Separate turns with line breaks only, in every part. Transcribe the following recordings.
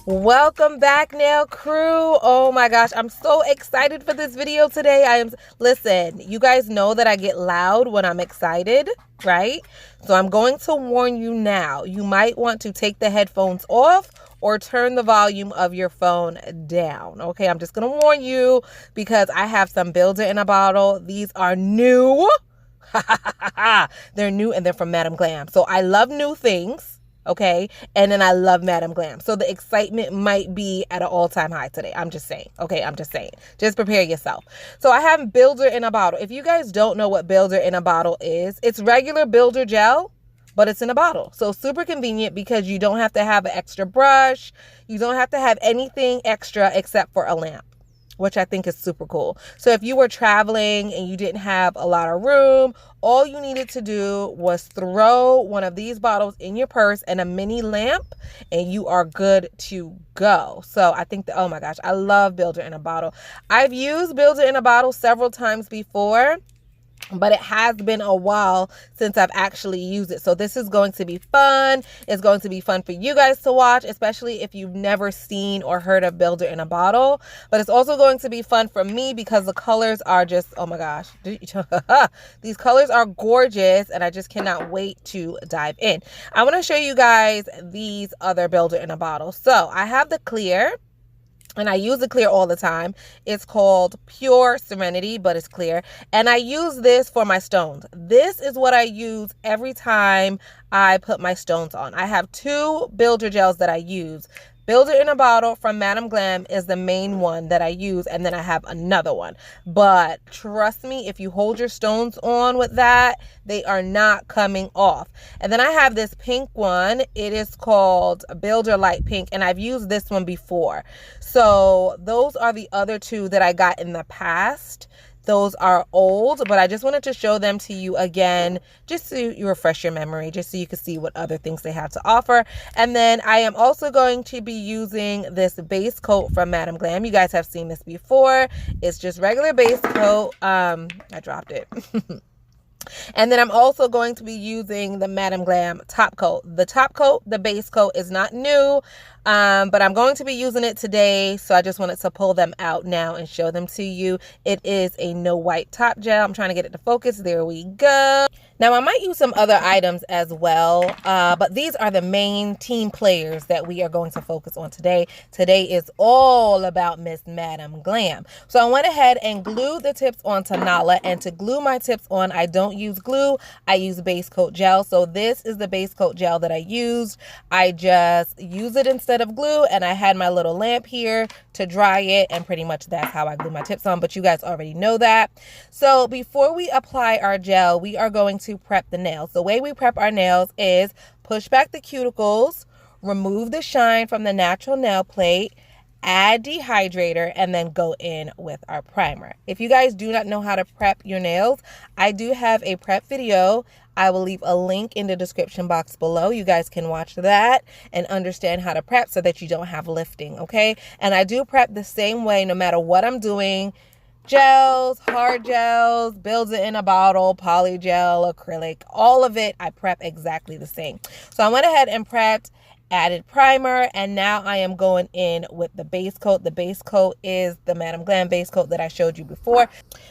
Welcome back, nail crew. Oh my gosh, I'm so excited for this video today. Listen, you guys know that I get loud when I'm excited, right? So I'm going to warn you now. You might want to take the headphones off or turn the volume of your phone down. Okay, I'm just going to warn you because I have some builder in a bottle. These are new. They're new and they're from Madam Glam. So I love new things. Okay, and then I love Madam Glam. So the excitement might be at an all-time high today. I'm just saying. Okay, I'm just saying. Just prepare yourself. So I have builder in a bottle. If you guys don't know what builder in a bottle is, it's regular builder gel, but it's in a bottle. So super convenient because you don't have to have an extra brush. You don't have to have anything extra except for a lamp, which I think is super cool. So if you were traveling and you didn't have a lot of room, all you needed to do was throw one of these bottles in your purse and a mini lamp and you are good to go. So I think oh my gosh, I love builder in a bottle. I've used builder in a bottle several times before, but it has been a while since I've actually used it. So this is going to be fun. It's going to be fun for you guys to watch, especially if you've never seen or heard of builder in a bottle. But it's also going to be fun for me because the colors are just, oh my gosh. These colors are gorgeous and I just cannot wait to dive in. I want to show you guys these other builder in a bottle. So I have the clear. And I use the clear all the time. It's called Pure Serenity, but it's clear. And I use this for my stones. This is what I use every time I put my stones on. I have two builder gels that I use. Builder in a bottle from Madam Glam is the main one that I use, and then I have another one. But trust me, if you hold your stones on with that, they are not coming off. And then I have this pink one. It is called Builder Light Pink, and I've used this one before. So those are the other two that I got in the past. Those are old, but I just wanted to show them to you again, just so you refresh your memory, just so you can see what other things they have to offer. And then I am also going to be using this base coat from Madam Glam. You guys have seen this before. It's just regular base coat. I dropped it. And then I'm also going to be using the Madam Glam top coat. The top coat, the base coat is not new, but I'm going to be using it today. So I just wanted to pull them out now and show them to you. It is a no white top gel. I'm trying to get it to focus. There we go. Now I might use some other items as well, but these are the main team players that we are going to focus on today. Today is all about Miss Madam Glam. So I went ahead and glued the tips onto Nala, and to glue my tips on, I don't use glue. I use base coat gel. So this is the base coat gel that I used. I just use it instead of glue, and I had my little lamp here to dry it, and pretty much that's how I glue my tips on, but you guys already know that. So before we apply our gel, we are going to prep the nails. The way we prep our nails is push back the cuticles, remove the shine from the natural nail plate, add dehydrator, and then go in with our primer. If you guys do not know how to prep your nails, I do have a prep video. I will leave a link in the description box below. You guys can watch that and understand how to prep so that you don't have lifting, okay? And I do prep the same way no matter what I'm doing. Gels, hard gels, builds it in a bottle, poly gel, acrylic, all of it, I prep exactly the same. So I went ahead and prepped, added primer, and now I am going in with the base coat. The base coat is the Madam Glam base coat that I showed you before.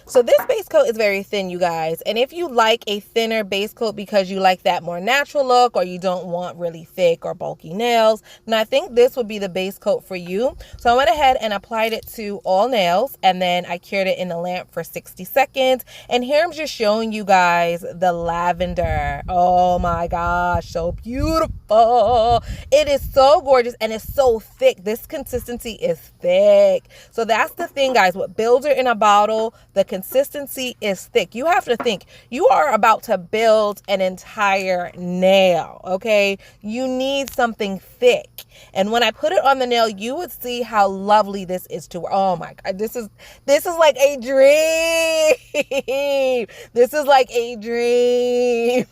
So this base coat is very thin, you guys, and if you like a thinner base coat because you like that more natural look, or you don't want really thick or bulky nails, then I think this would be the base coat for you. So I went ahead and applied it to all nails, and then I cured it in the lamp for 60 seconds. And here I'm just showing you guys the lavender. Oh my gosh, so beautiful. It is so gorgeous and it's so thick. This consistency is thick. So that's the thing, guys. With builder in a bottle, the consistency is thick. You have to think, you are about to build an entire nail, okay? You need something thick. And when I put it on the nail, you would see how lovely this is to wear. Oh my God, this is like a dream. This is like a dream.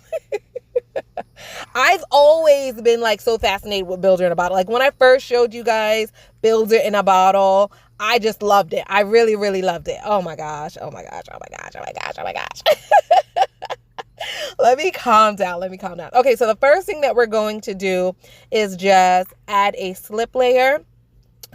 I've always been like so fascinated with builder in a bottle. Like when I first showed you guys builder in a bottle, I just loved it. I really, really loved it. Oh my gosh. Oh my gosh. Oh my gosh. Oh my gosh. Oh my gosh. Let me calm down. Okay, so the first thing that we're going to do is just add a slip layer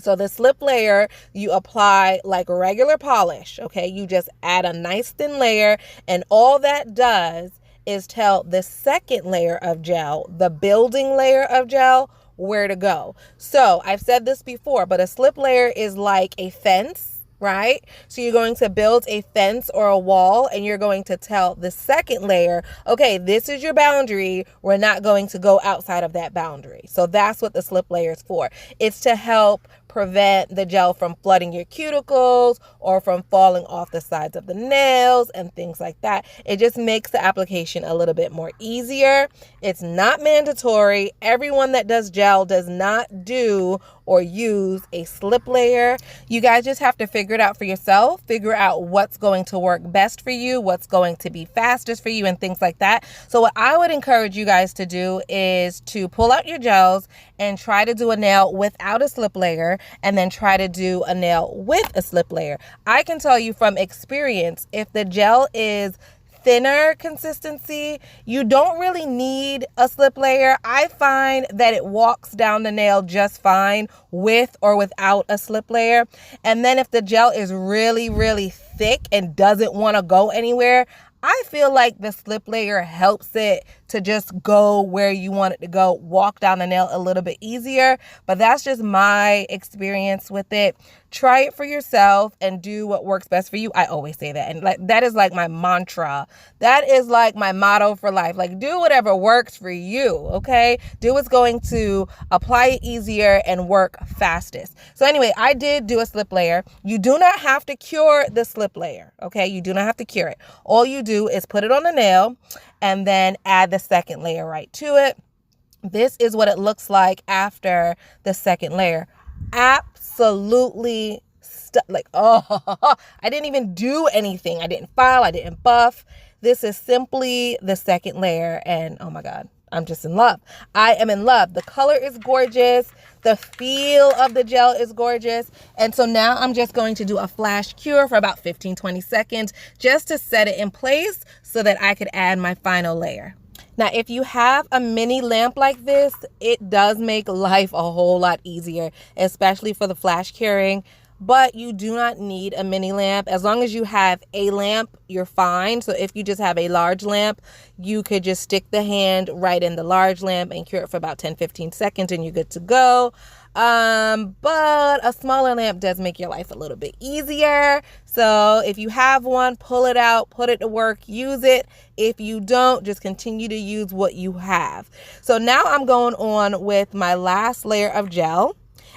So the slip layer, you apply like regular polish, okay? You just add a nice thin layer, and all that does is tell the second layer of gel, the building layer of gel, where to go. So I've said this before, but a slip layer is like a fence, right? So you're going to build a fence or a wall, and you're going to tell the second layer, okay, this is your boundary. We're not going to go outside of that boundary. So that's what the slip layer is for. It's to help prevent the gel from flooding your cuticles or from falling off the sides of the nails and things like that. It just makes the application a little bit more easier. It's not mandatory. Everyone that does gel does not do or use a slip layer. You guys just have to figure it out for yourself, figure out what's going to work best for you, what's going to be fastest for you, and things like that. So what I would encourage you guys to do is to pull out your gels and try to do a nail without a slip layer, and then try to do a nail with a slip layer. I can tell you from experience, if the gel is thinner consistency, you don't really need a slip layer. I find that it walks down the nail just fine with or without a slip layer. And then if the gel is really, really thick and doesn't want to go anywhere, I feel like the slip layer helps it to just go where you want it to go, walk down the nail a little bit easier. But that's just my experience with it. Try it for yourself and do what works best for you. I always say that. And like that is like my mantra. That is like my motto for life. Like, do whatever works for you, okay? Do what's going to apply it easier and work fastest. So anyway, I did do a slip layer. You do not have to cure the slip layer, okay? You do not have to cure it. All you do is put it on the nail and then add the second layer right to it. This is what it looks like after the second layer. Absolutely I didn't even do anything. I didn't file, I didn't buff. This is simply the second layer, and oh my God, I'm just in love. I am in love. The color is gorgeous. The feel of the gel is gorgeous. And so now I'm just going to do a flash cure for about 15-20 seconds just to set it in place so that I could add my final layer. Now, if you have a mini lamp like this, it does make life a whole lot easier, especially for the flash curing. But you do not need a mini lamp. As long as you have a lamp, you're fine. So if you just have a large lamp, you could just stick the hand right in the large lamp and cure it for about 10-15 seconds and you're good to go. But a smaller lamp does make your life a little bit easier. So if you have one, pull it out, put it to work, use it. If you don't, just continue to use what you have. So now I'm going on with my last layer of gel.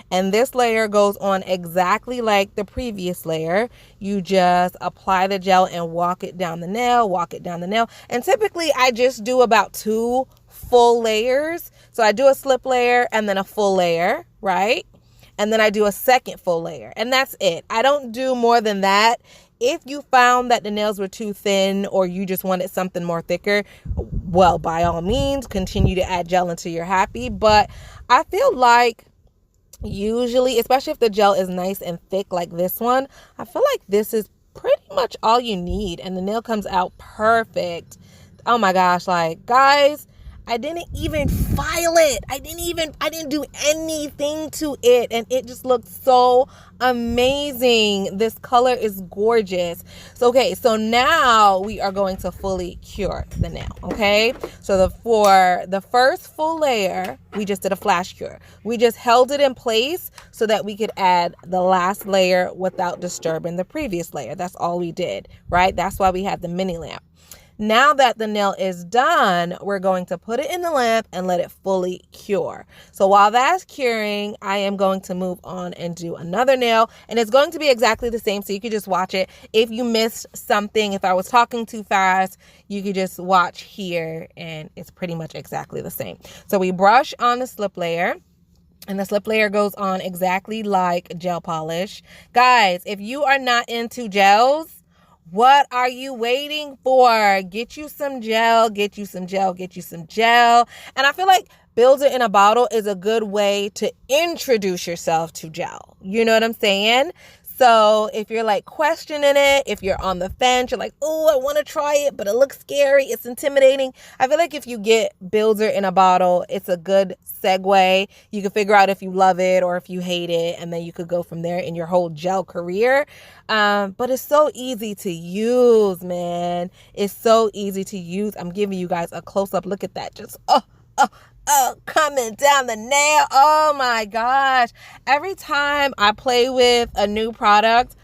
And this layer goes on exactly like the previous layer. You just apply the gel and walk it down the nail, And typically I just do about 2 full layers. So I do a slip layer and then a full layer, right? And then I do a second full layer, and that's it. I don't do more than that. If you found that the nails were too thin or you just wanted something more thicker, well, by all means, continue to add gel until you're happy. But I feel like usually, especially if the gel is nice and thick like this one, I feel like this is pretty much all you need, and the nail comes out perfect. Oh my gosh, like guys, I didn't even file it. I didn't do anything to it, and it just looked so amazing. This color is gorgeous. So now we are going to fully cure the nail, okay? So for the first full layer, we just did a flash cure. We just held it in place so that we could add the last layer without disturbing the previous layer. That's all we did, right? That's why we had the mini lamp. Now that the nail is done, we're going to put it in the lamp and let it fully cure. So while that's curing, I am going to move on and do another nail, and it's going to be exactly the same. So you could just watch it. If you missed something, if I was talking too fast, you could just watch here and it's pretty much exactly the same. So we brush on the slip layer. And the slip layer goes on exactly like gel polish. Guys, if you are not into gels, what are you waiting for? Get you some gel, get you some gel, get you some gel. And I feel like Build It in a Bottle is a good way to introduce yourself to gel. You know what I'm saying? So if you're like questioning it, if you're on the fence, you're like, oh, I want to try it, but it looks scary, it's intimidating. I feel like if you get Builder in a bottle, it's a good segue. You can figure out if you love it or if you hate it, and then you could go from there in your whole gel career. But it's so easy to use, man. It's so easy to use. I'm giving you guys a close-up look at that. Just, coming down the nail. Oh my gosh. Every time I play with a new product,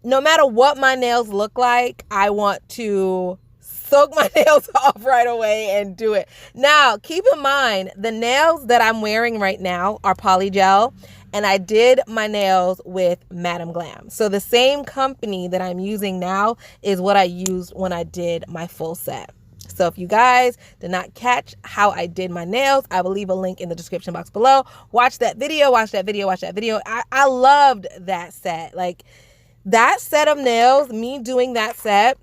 no matter what my nails look like, I want to soak my nails off right away and do it. Now, keep in mind, the nails that I'm wearing right now are polygel, and I did my nails with Madam Glam. So the same company that I'm using now is what I used when I did my full set. So if you guys did not catch how I did my nails, I will leave a link in the description box below. Watch that video, watch that video, watch that video. I loved that set. Like, that set of nails, me doing that set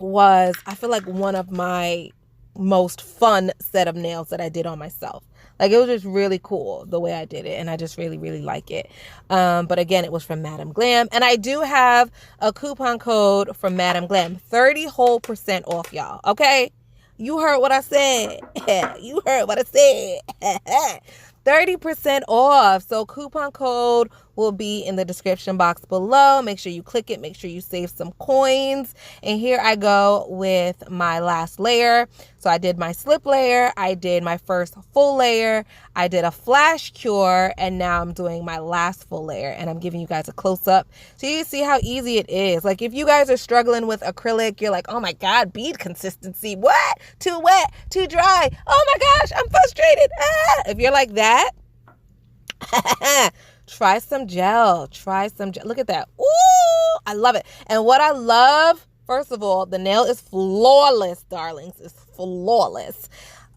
was, I feel like, one of my most fun set of nails that I did on myself. Like, it was just really cool the way I did it, and I just really, really like it. But again, it was from Madam Glam, and I do have a coupon code from Madam Glam, 30% off, y'all. Okay, you heard what I said. You heard what I said. 30% off. So coupon code will be in the description box below. Make sure you click it. Make sure you save some coins. And here I go with my last layer. So I did my slip layer. I did my first full layer. I did a flash cure. And now I'm doing my last full layer. And I'm giving you guys a close up so you see how easy it is. Like, if you guys are struggling with acrylic, you're like, oh my God, bead consistency. What? Too wet, too dry. Oh my gosh, I'm frustrated. If you're like that, try some gel. Try some gel. Look at that. Ooh, I love it. And what I love, first of all, the nail is flawless, darlings. It's flawless.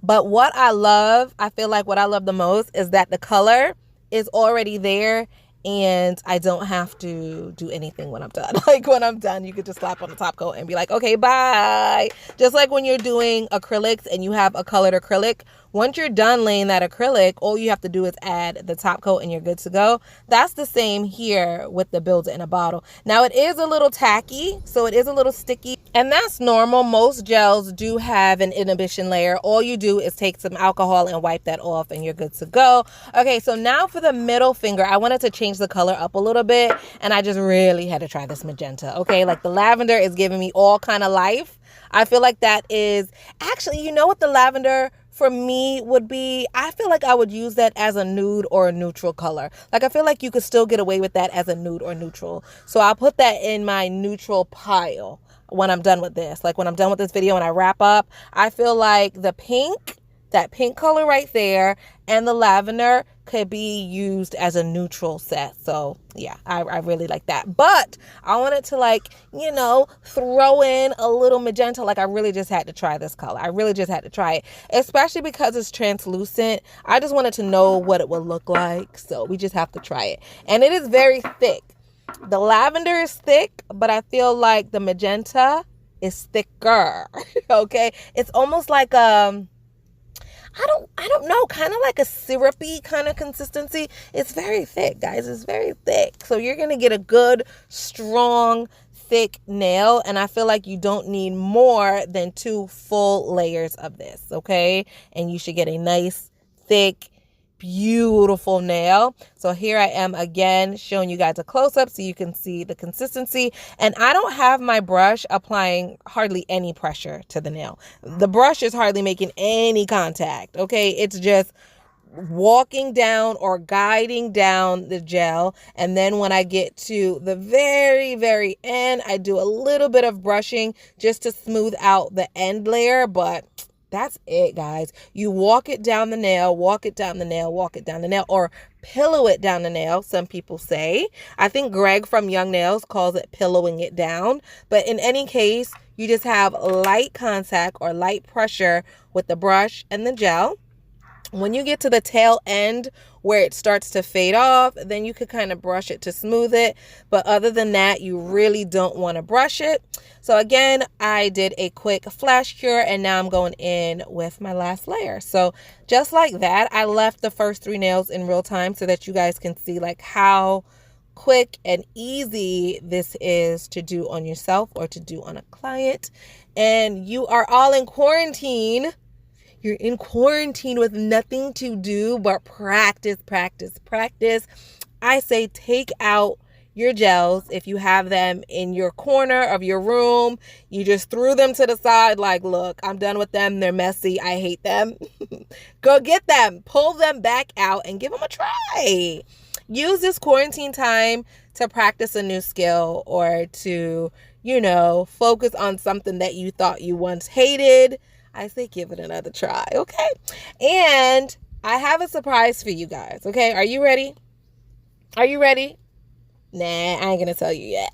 But what I love, I feel like what I love the most is that the color is already there, and I don't have to do anything when I'm done. Like, when I'm done, you could just slap on the top coat and be like, okay, bye. Just like when you're doing acrylics and you have a colored acrylic, once you're done laying that acrylic, all you have to do is add the top coat and you're good to go. That's the same here with the Builder in a bottle. Now, it is a little tacky, so it is a little sticky, and that's normal. Most gels do have an inhibition layer. All you do is take some alcohol and wipe that off and you're good to go. Okay, so now for the middle finger, I wanted to change the color up a little bit, and I just really had to try this magenta. Okay, like, the lavender is giving me all kind of life. I feel like that is actually, you know what the lavender for me would be? I feel like I would use that as a nude or a neutral color. Like, I feel like you could still get away with that as a nude or neutral. So I'll put that in my neutral pile when I'm done with this. Like, when I'm done with this video and I wrap up, I feel like the pink, that pink color right there, and the lavender could be used as a neutral set. So yeah, I really like that. But I wanted to, like, you know, throw in a little magenta. Like, I really just had to try this color. I really just had to try it, especially because it's translucent. I just wanted to know what it would look like. So we just have to try it. And it is very thick. The lavender is thick, but I feel like the magenta is thicker. Okay. It's almost like, I don't know, kind of like a syrupy kind of consistency. It's very thick, guys. It's very thick. So you're going to get a good, strong, thick nail. And I feel like you don't need more than 2 full layers of this, okay? And you should get a nice, thick, beautiful nail. So here I am again showing you guys a close-up so you can see the consistency. And I don't have my brush applying hardly any pressure to the nail. The brush is hardly making any contact, okay? It's just walking down or guiding down the gel. And then when I get to the very, very end, I do a little bit of brushing just to smooth out the end layer, but that's it, guys. You walk it down the nail, walk it down the nail, walk it down the nail, or pillow it down the nail, some people say. I think Greg from Young Nails calls it pillowing it down. But in any case, you just have light contact or light pressure with the brush and the gel. When you get to the tail end where it starts to fade off, then you could kind of brush it to smooth it. But other than that, you really don't want to brush it. So again, I did a quick flash cure, and now I'm going in with my last layer. So just like that, I left the first 3 nails in real time so that you guys can see like how quick and easy this is to do on yourself or to do on a client. And you are all in quarantine. You're in quarantine with nothing to do but practice, practice, practice. I say take out your gels. If you have them in your corner of your room, you just threw them to the side like, look, I'm done with them. They're messy. I hate them. Go get them. Pull them back out and give them a try. Use this quarantine time to practice a new skill or to, focus on something that you thought you once hated. I say give it another try, okay? And I have a surprise for you guys, okay? Are you ready? Are you ready? Nah, I ain't gonna tell you yet.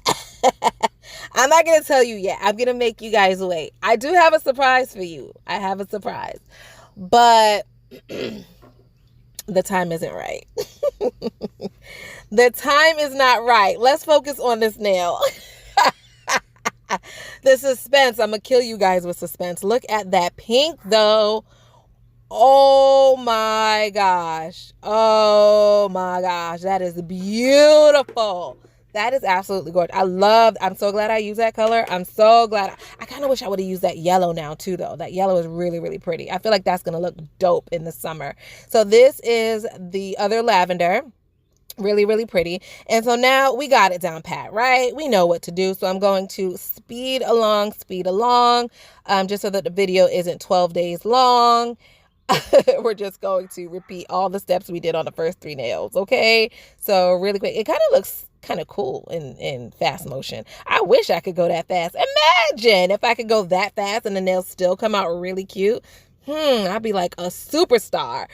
I'm not gonna tell you yet. I'm gonna make you guys wait. I do have a surprise for you. I have a surprise. But the time isn't right. The time is not right. Let's focus on this nail. The suspense. I'm gonna kill you guys with suspense. Look at that pink though. Oh my gosh. Oh my gosh. That is beautiful. That is absolutely gorgeous. I'm so glad I used that color. I'm so glad. I kind of wish I would have used that yellow now too though. That yellow is really, really pretty. I feel like that's going to look dope in the summer. So this is the other lavender. Really, really pretty. And so now we got it down pat, right? We know what to do. So I'm going to speed along, just so that the video isn't 12 days long. We're just going to repeat all the steps we did on the first 3 nails, okay? So really quick, it kind of looks kind of cool in fast motion. I wish I could go that fast. Imagine if I could go that fast and the nails still come out really cute. I'd be like a superstar.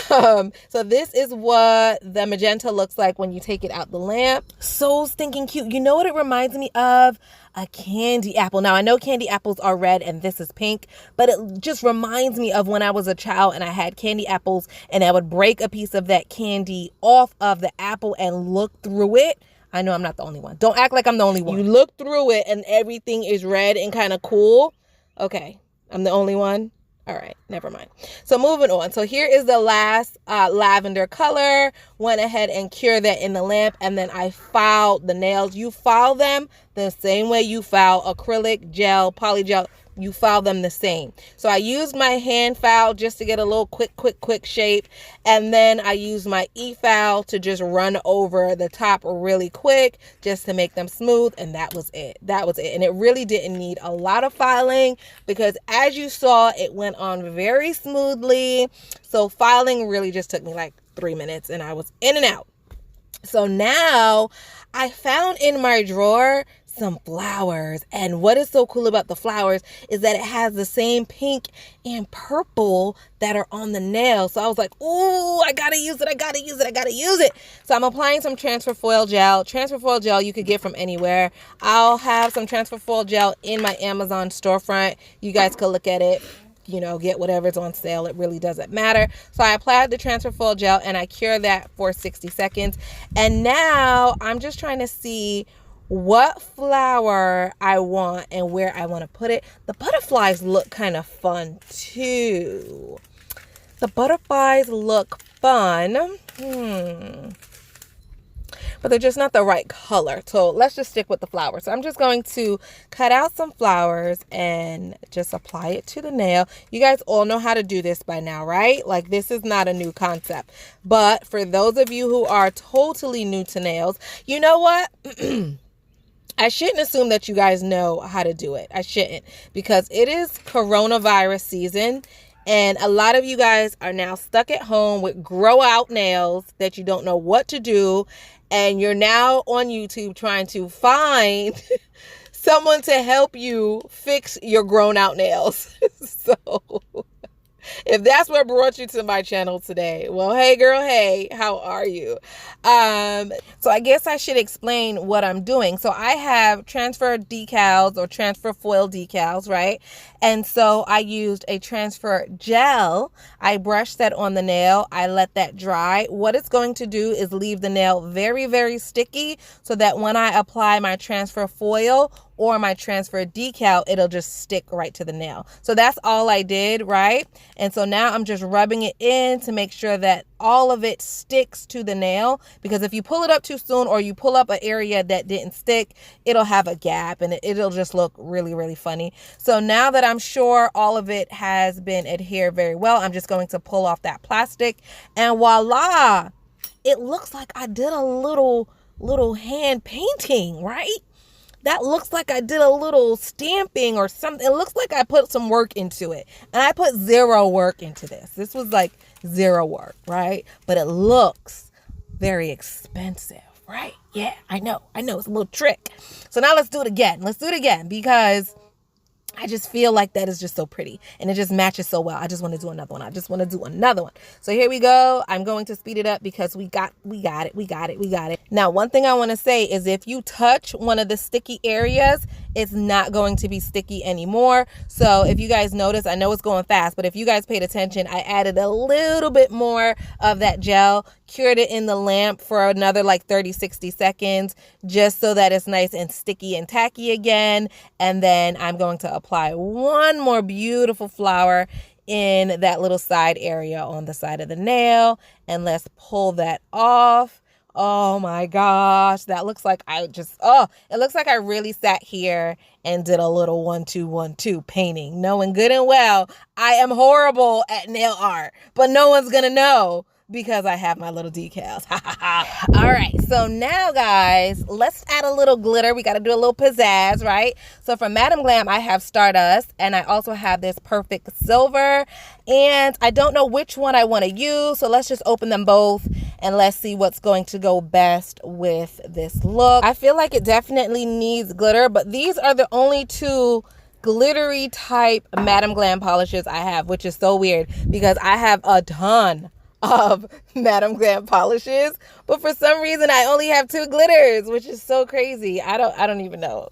So this is what the magenta looks like when you take it out the lamp. So stinking cute. You know what it reminds me of? A candy apple. Now I know candy apples are red and this is pink, but it just reminds me of when I was a child and I had candy apples and I would break a piece of that candy off of the apple and look through it. I know I'm not the only one. Don't act like I'm the only one. You look through it and everything is red and kind of cool. Okay, I'm the only one. All right, never mind. So moving on. So here is the last lavender color. Went ahead and cured that in the lamp, and then I filed the nails. You file them the same way you file acrylic, gel, polygel. You file them the same. So I used my hand file just to get a little quick shape. And then I used my e-file to just run over the top really quick just to make them smooth. And that was it. That was it. And it really didn't need a lot of filing because as you saw, it went on very smoothly. So filing really just took me like 3 minutes and I was in and out. So now I found in my drawer some flowers, and what is so cool about the flowers is that it has the same pink and purple that are on the nail. So I was like, ooh, I gotta use it. So I'm applying some transfer foil gel. Transfer foil gel you could get from anywhere. I'll have some transfer foil gel in my Amazon storefront. You guys could look at it, get whatever's on sale. It really doesn't matter. So I applied the transfer foil gel and I cure that for 60 seconds. And now I'm just trying to see what flower I want and where I want to put it. The butterflies look kind of fun too. The butterflies look fun. But they're just not the right color. So let's just stick with the flowers. So I'm just going to cut out some flowers and just apply it to the nail. You guys all know how to do this by now, right? Like this is not a new concept. But for those of you who are totally new to nails, you know what? I shouldn't assume that you guys know how to do it. I shouldn't, because it is coronavirus season and a lot of you guys are now stuck at home with grow out nails that you don't know what to do. And you're now on YouTube trying to find someone to help you fix your grown out nails. So if that's what brought you to my channel today, well, hey girl, hey, how are you? So I guess I should explain what I'm doing. So I have transfer decals or transfer foil decals, right? And so I used a transfer gel. I brushed that on the nail. I let that dry. What it's going to do is leave the nail very, very sticky so that when I apply my transfer foil, or my transfer decal, it'll just stick right to the nail. So that's all I did, right? And so now I'm just rubbing it in to make sure that all of it sticks to the nail, because if you pull it up too soon or you pull up an area that didn't stick, it'll have a gap and it'll just look really, really funny. So now that I'm sure all of it has been adhered very well, I'm just going to pull off that plastic, and voila, it looks like I did a little hand painting, right? That looks like I did a little stamping or something. It looks like I put some work into it. And I put zero work into this. This was like zero work, right? But it looks very expensive, right? Yeah, I know. It's a little trick. So now let's do it again. Let's do it again, because I just feel like that is just so pretty and it just matches so well. I just want to do another one. So here we go. I'm going to speed it up because we got it. Now, one thing I want to say is if you touch one of the sticky areas, it's not going to be sticky anymore. So if you guys notice, I know it's going fast, but if you guys paid attention, I added a little bit more of that gel, cured it in the lamp for another like 30-60 seconds, just so that it's nice and sticky and tacky again. And then I'm going to apply one more beautiful flower in that little side area on the side of the nail. And let's pull that off. Oh my gosh, that looks like it looks like I really sat here and did a little 1-2-1-2 painting, knowing good and well I am horrible at nail art, but no one's gonna know because I have my little decals. All right, so now guys, let's add a little glitter. We got to do a little pizzazz, right? So from Madam Glam, I have Stardust, and I also have this Perfect Silver, and I don't know which one I want to use, so let's just open them both and let's see what's going to go best with this look. I feel like it definitely needs glitter, but these are the only two glittery type Madam Glam polishes I have, which is so weird because I have a ton of Madam Glam polishes, but for some reason I only have 2 glitters, which is so crazy. I don't even know.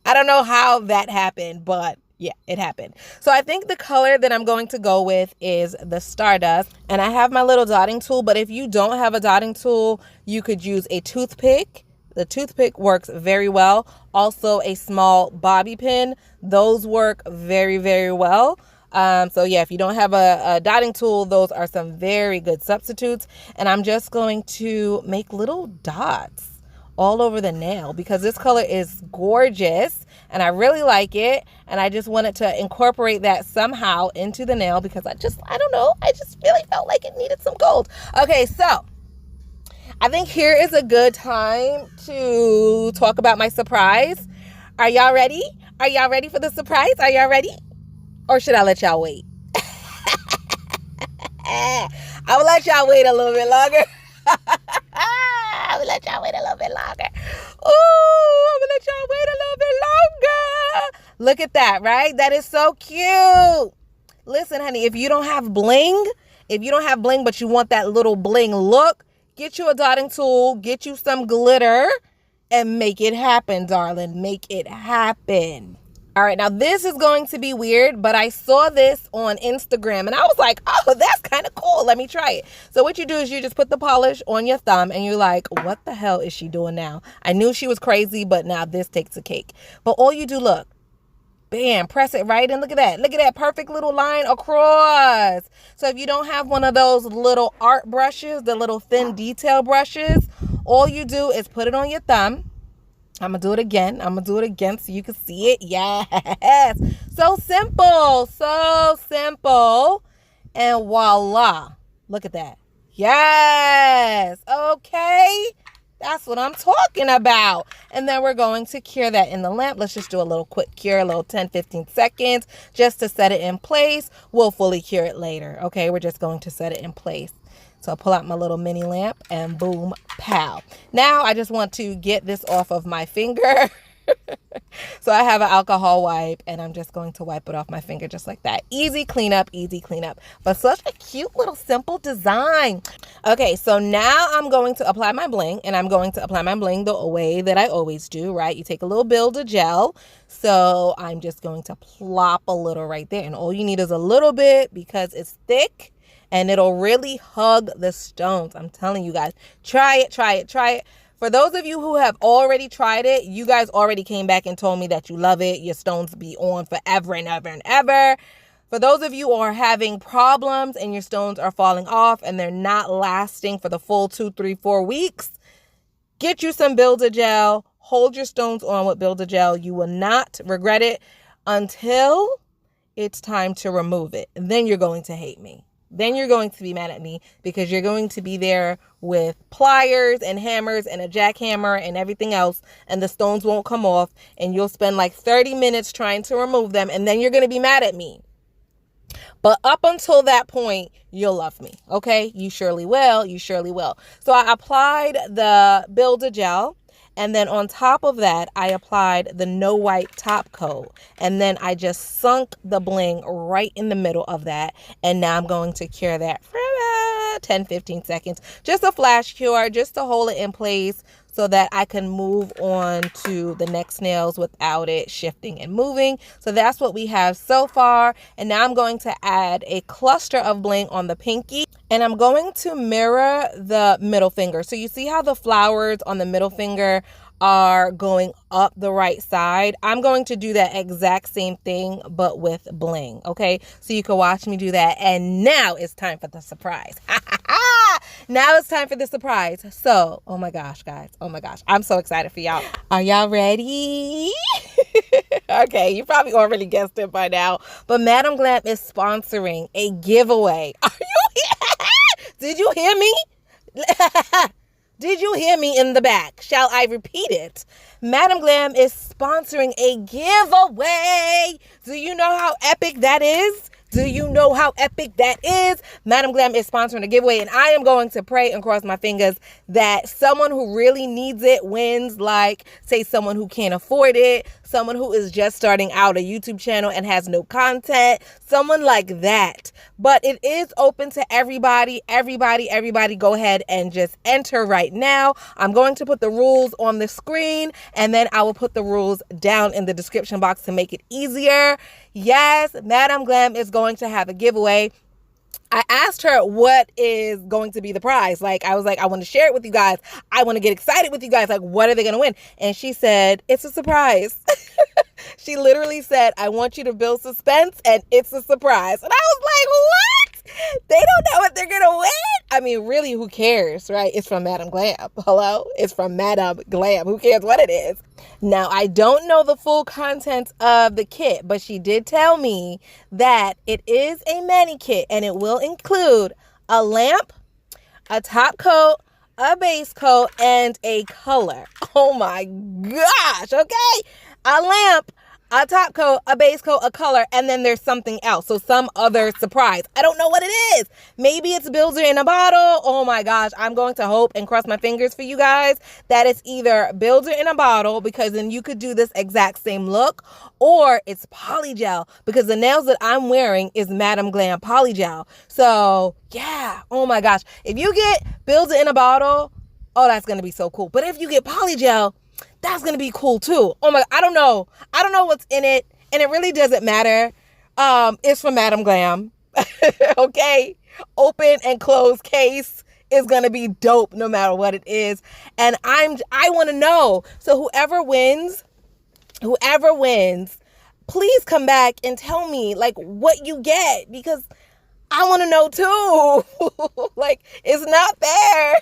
I don't know how that happened, but yeah, it happened. So I think the color that I'm going to go with is the Stardust, and I have my little dotting tool, but if you don't have a dotting tool, you could use a toothpick. The toothpick works very well. Also a small bobby pin. Those work very, very well. So yeah, if you don't have a dotting tool, those are some very good substitutes. And I'm just going to make little dots all over the nail because this color is gorgeous and I really like it. And I just wanted to incorporate that somehow into the nail because I don't know, I just really felt like it needed some gold. Okay, so I think here is a good time to talk about my surprise. Are y'all ready? Are y'all ready for the surprise? Are y'all ready? Or should I let y'all wait? I will let y'all wait a little bit longer. I will let y'all wait a little bit longer. Ooh, I will let y'all wait a little bit longer. Look at that, right? That is so cute. Listen, honey, if you don't have bling, but you want that little bling look, get you a dotting tool, get you some glitter, and make it happen, darling. Make it happen. All right, now this is going to be weird, but I saw this on Instagram and I was like, oh, that's kind of cool. Let me try it. So what you do is you just put the polish on your thumb and you're like, what the hell is she doing now? I knew she was crazy, but now this takes a cake. But all you do, look, bam, press it right and look at that. Look at that perfect little line across. So if you don't have one of those little art brushes, the little thin detail brushes, all you do is put it on your thumb. I'm going to do it again so you can see it. Yes. So simple. And voila. Look at that. Yes. Okay. That's what I'm talking about. And then we're going to cure that in the lamp. Let's just do a little quick cure, a little 10-15 seconds just to set it in place. We'll fully cure it later. Okay. We're just going to set it in place. So I'll pull out my little mini lamp and boom, pow. Now I just want to get this off of my finger. So I have an alcohol wipe and I'm just going to wipe it off my finger just like that. Easy cleanup, but such a cute little simple design. Okay, so now I'm going to apply my bling, and I'm going to apply my bling the way that I always do, right? You take a little build of gel. So I'm just going to plop a little right there, and all you need is a little bit because it's thick. And it'll really hug the stones. I'm telling you guys, try it. For those of you who have already tried it, you guys already came back and told me that you love it. Your stones be on forever and ever and ever. For those of you who are having problems and your stones are falling off and they're not lasting for the full 2, 3, 4 weeks, get you some Build-A-Gel. Hold your stones on with Build-A-Gel. You will not regret it until it's time to remove it. And then you're going to hate me. Then you're going to be mad at me because you're going to be there with pliers and hammers and a jackhammer and everything else, and the stones won't come off, and you'll spend like 30 minutes trying to remove them, and then you're going to be mad at me. But up until that point, you'll love me, okay? You surely will. You surely will. So I applied the Build-A-Gel. And then on top of that, I applied the No Wipe top coat. And then I just sunk the bling right in the middle of that. And now I'm going to cure that for 10, 15 seconds. Just a flash cure, just to hold it in place so that I can move on to the next nails without it shifting and moving. So that's what we have so far. And now I'm going to add a cluster of bling on the pinky. And I'm going to mirror the middle finger. So you see how the flowers on the middle finger are going up the right side? I'm going to do that exact same thing, but with bling, okay? So you can watch me do that. And now it's time for the surprise. Now it's time for the surprise. So, oh my gosh, guys. Oh my gosh. I'm so excited for y'all. Are y'all ready? Okay, you probably already guessed it by now. But Madam Glam is sponsoring a giveaway. Are you here? Did you hear me? Did you hear me in the back? Shall I repeat it? Madam Glam is sponsoring a giveaway. Do you know how epic that is? Do you know how epic that is? Madam Glam is sponsoring a giveaway, and I am going to pray and cross my fingers that someone who really needs it wins, like, say, someone who can't afford it, someone who is just starting out a YouTube channel and has no content, someone like that. But it is open to everybody. Everybody go ahead and just enter right now. I'm going to put the rules on the screen, and then I will put the rules down in the description box to make it easier. Yes, Madam Glam is going to have a giveaway. I asked her what is going to be the prize. Like, I was like, I want to share it with you guys. I want to get excited with you guys. Like, what are they going to win? And she said, it's a surprise. She literally said, I want you to build suspense, and it's a surprise. And I was like, what? They don't know what they're going to win? I mean, really, who cares, right? It's from Madam Glam. Hello? It's from Madam Glam. Who cares what it is? Now, I don't know the full contents of the kit, but she did tell me that it is a mani kit, and it will include a lamp, a top coat, a base coat, and a color. Oh my gosh, okay? A lamp, a top coat, a base coat, a color, and then there's something else. So some other surprise. I don't know what it is. Maybe it's Builder in a bottle. Oh my gosh. I'm going to hope and cross my fingers for you guys that it's either Builder in a bottle, because then you could do this exact same look, or it's polygel, because the nails that I'm wearing is Madam Glam polygel. So yeah. Oh my gosh. If you get Builder in a bottle, oh, that's going to be so cool. But if you get polygel, that's going to be cool too. Oh my, I don't know. I don't know what's in it, and it really doesn't matter. It's from Madam Glam. Okay? Open and closed case is going to be dope no matter what it is. And I want to know. So whoever wins, please come back and tell me like what you get, because I want to know too. Like, it's not fair.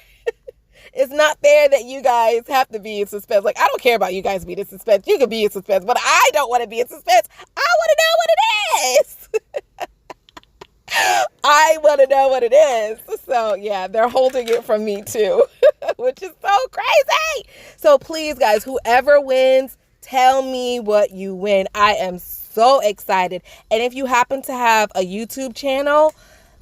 It's not fair that you guys have to be in suspense. Like, I don't care about you guys being in suspense. You can be in suspense, but I don't want to be in suspense. I want to know what it is. I want to know what it is. So, yeah, they're holding it from me, too, which is so crazy. So, please, guys, whoever wins, tell me what you win. I am so excited. And if you happen to have a YouTube channel,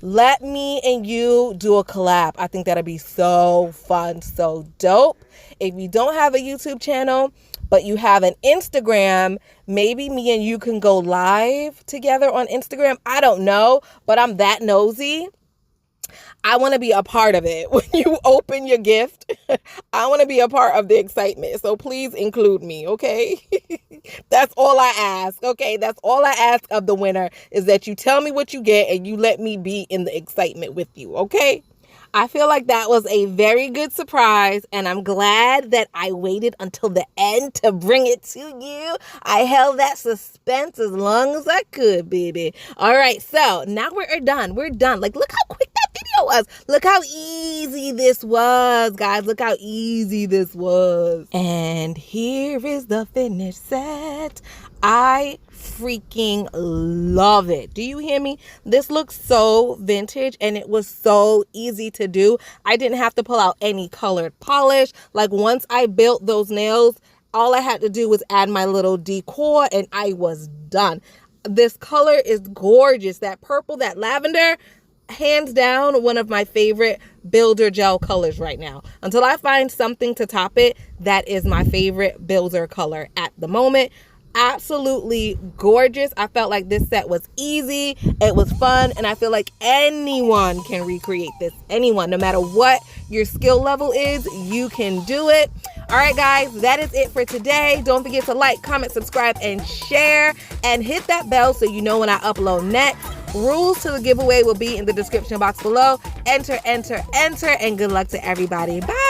let me and you do a collab. I think that'll be so fun, so dope. If you don't have a YouTube channel, but you have an Instagram, maybe me and you can go live together on Instagram. I don't know, but I'm that nosy. I want to be a part of it. When you open your gift, I want to be a part of the excitement. So please include me, okay? That's all I ask, okay? That's all I ask of the winner, is that you tell me what you get and you let me be in the excitement with you, okay? I feel like that was a very good surprise, and I'm glad that I waited until the end to bring it to you. I held that suspense as long as I could, baby. All right, so now we're done. We're done. Like, look how quick that video was. Look how easy this was, guys. Look how easy this was. And here is the finished set. I freaking love it. Do you hear me? This looks so vintage, and it was so easy to do. I didn't have to pull out any colored polish. Like, once I built those nails, all I had to do was add my little decor and I was done. This color is gorgeous. That purple, that lavender, hands down one of my favorite builder gel colors right now. Until I find something to top it, that is my favorite builder color at the moment. Absolutely gorgeous. I felt like this set was easy, it was fun, and I feel like anyone can recreate this. Anyone, no matter what your skill level is, you can do it. All right, guys, that is it for today. Don't forget to like, comment, subscribe, and share, and hit that bell so you know when I upload next. Rules to the giveaway will be in the description box below. Enter, enter, enter, and good luck to everybody. Bye.